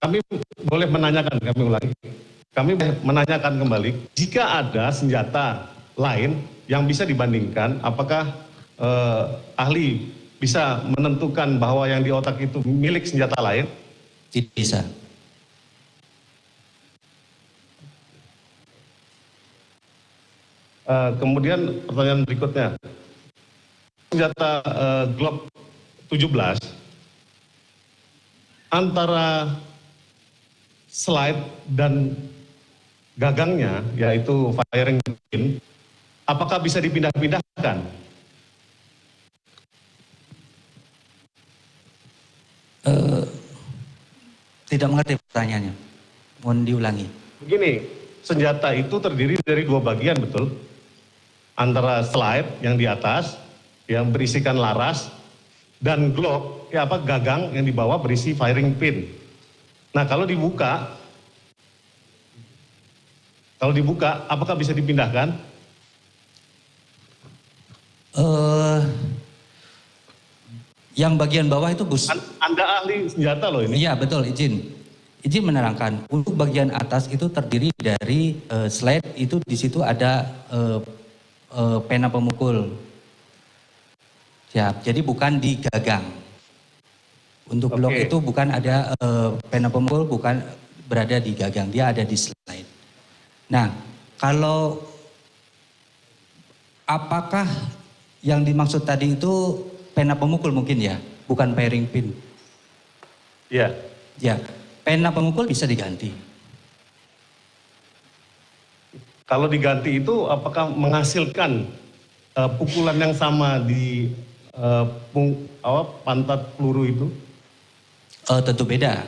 Kami boleh menanyakan, kami ulangi. Kami menanyakan kembali, jika ada senjata lain yang bisa dibandingkan, apakah ahli bisa menentukan bahwa yang di otak itu milik senjata lain? Tidak bisa. Kemudian pertanyaan berikutnya, senjata Glock 17 antara slide dan gagangnya, yaitu firing pin, apakah bisa dipindah-pindahkan? Tidak mengerti pertanyaannya. Mohon diulangi. Begini, senjata itu terdiri dari dua bagian, betul? Antara slide yang di atas, yang berisikan laras, dan Glock, gagang yang di bawah berisi firing pin. Nah, kalau dibuka, apakah bisa dipindahkan? Yang bagian bawah itu bus. Anda ahli senjata loh ini. Iya betul, izin menerangkan. Untuk bagian atas itu terdiri dari slide, itu di situ ada pena pemukul. Siap. Jadi bukan di gagang. Untuk Glock itu bukan ada pena pemukul, bukan berada di gagang, dia ada di slide. Nah, kalau apakah yang dimaksud tadi itu pena pemukul mungkin ya, bukan firing pin? Iya. Ya, pena pemukul bisa diganti. Kalau diganti itu apakah menghasilkan pukulan yang sama di pantat peluru itu? Tentu beda.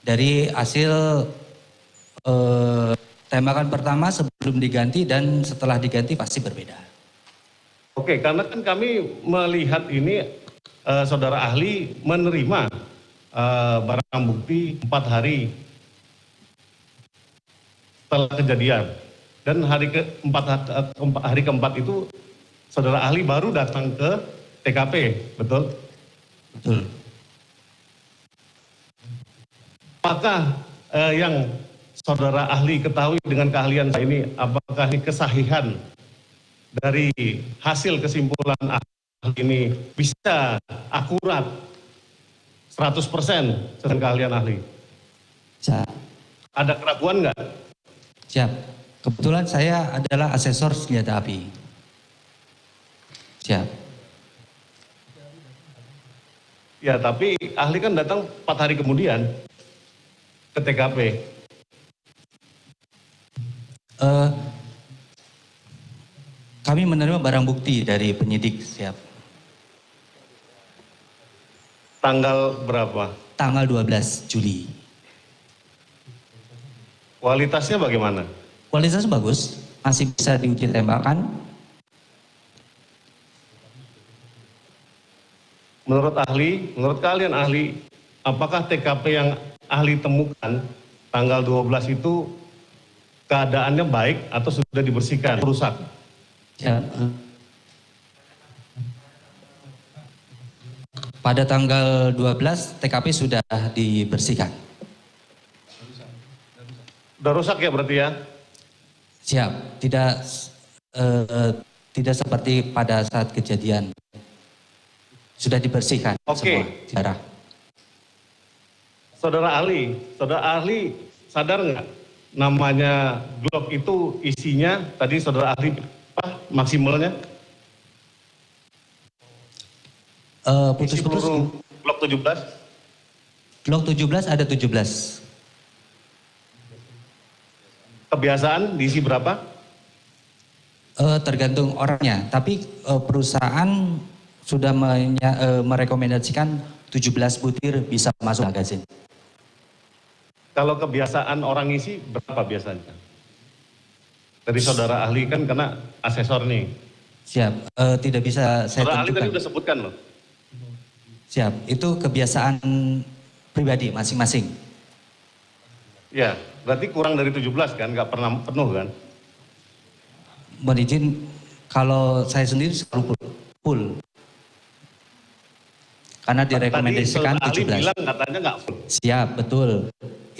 Dari hasil tembakan pertama sebelum diganti dan setelah diganti pasti berbeda. Oke, karena kan kami melihat ini saudara ahli menerima barang bukti 4 hari setelah kejadian, dan hari keempat itu saudara ahli baru datang ke TKP, betul? Betul. Apakah yang saudara ahli ketahui dengan keahlian saya ini, apakah ini kesahihan dari hasil kesimpulan ahli ini bisa akurat 100% dengan keahlian ahli? Siap. Ada keraguan nggak? Siap. Kebetulan saya adalah asesor senjata api. Siap. Ya, tapi ahli kan datang 4 hari kemudian ke TKP. Kami menerima barang bukti dari penyidik. Siap. Tanggal berapa? Tanggal 12 Juli. Kualitasnya bagaimana? Kualitasnya bagus, masih bisa diuji tembakan. Menurut kalian ahli, apakah TKP yang ahli temukan tanggal 12 itu keadaannya baik atau sudah dibersihkan, rusak? Ya. Pada tanggal 12 TKP sudah dibersihkan. Sudah rusak ya berarti ya? Siap, tidak seperti pada saat kejadian. Sudah dibersihkan semua darah. Saudara ahli sadar nggak namanya Glock itu isinya, tadi saudara ahli apa maksimalnya? Putus-putus. Glock 17? Glock 17 ada 17. Kebiasaan diisi berapa? Tergantung orangnya, tapi perusahaan sudah merekomendasikan 17 butir bisa masuk magazin. Kalau kebiasaan orang isi berapa biasanya? Dari saudara ahli kan karena asesor nih. Siap, tidak bisa saya saudara tentukan. Ahli tadi udah sebutkan loh. Siap, itu kebiasaan pribadi masing-masing. Ya, berarti kurang dari 17 kan, nggak pernah penuh kan? Mohon izin, kalau saya sendiri selalu full. Karena direkomendasikan tadi 17. Ahli bilang katanya nggak full. Siap, betul.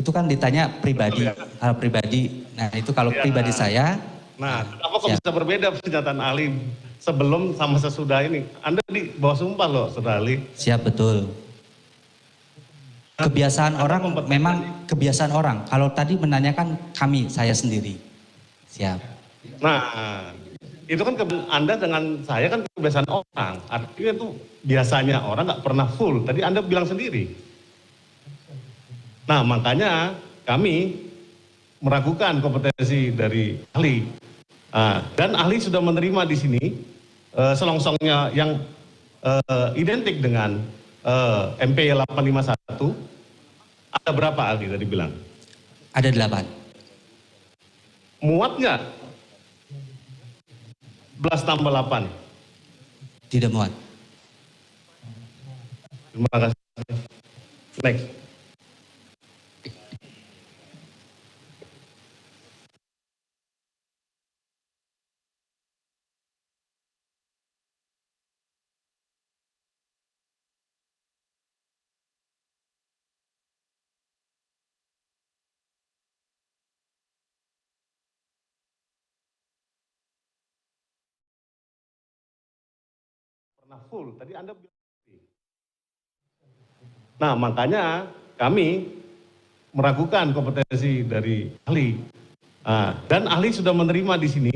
itu kan ditanya pribadi, Betul, ya? hal pribadi. Nah itu kalau Ya. pribadi saya. Nah, kenapa kok Siap. bisa berbeda pernyataan ahli sebelum sama sesudah ini? Anda di bawah sumpah loh, saudara ahli. Siap, betul. Kebiasaan orang, memang kebiasaan orang. Kalau tadi menanyakan kami, saya sendiri. Siap. Nah, itu kan Anda dengan saya kan kebiasaan orang. Artinya itu biasanya orang nggak pernah full. Tadi Anda bilang sendiri. Nah, makanya kami meragukan kompetensi dari ahli. Dan ahli sudah menerima di sini selongsongnya yang identik dengan MP 851. Ada berapa ahli tadi bilang? Ada 8. Muat nggak? 11 tambah 8. Tidak muat. Terima kasih. Next. Pernah full, tadi Anda bilang. Nah, makanya kami meragukan kompetensi dari ahli. Dan ahli sudah menerima di sini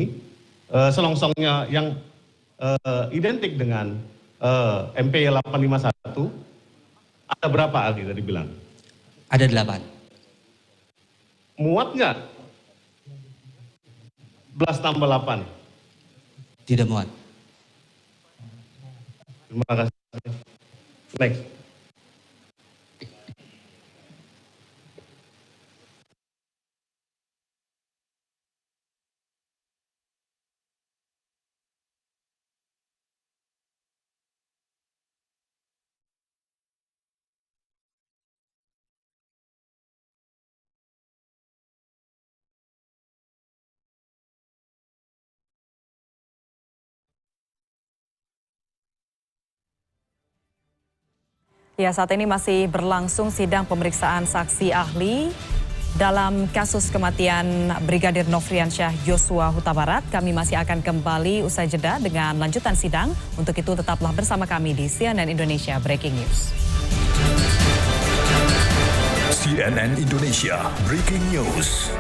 selongsongnya yang identik dengan MP 851. Ada berapa ahli tadi bilang? Ada 8. Muat nggak? 11 tambah 8. Tidak muat. Terima kasih. Next. Ya, saat ini masih berlangsung sidang pemeriksaan saksi ahli dalam kasus kematian Brigadir Nofriansyah Yosua Huta Barat. Kami masih akan kembali usai jeda dengan lanjutan sidang. Untuk itu tetaplah bersama kami di CNN Indonesia Breaking News. CNN Indonesia Breaking News.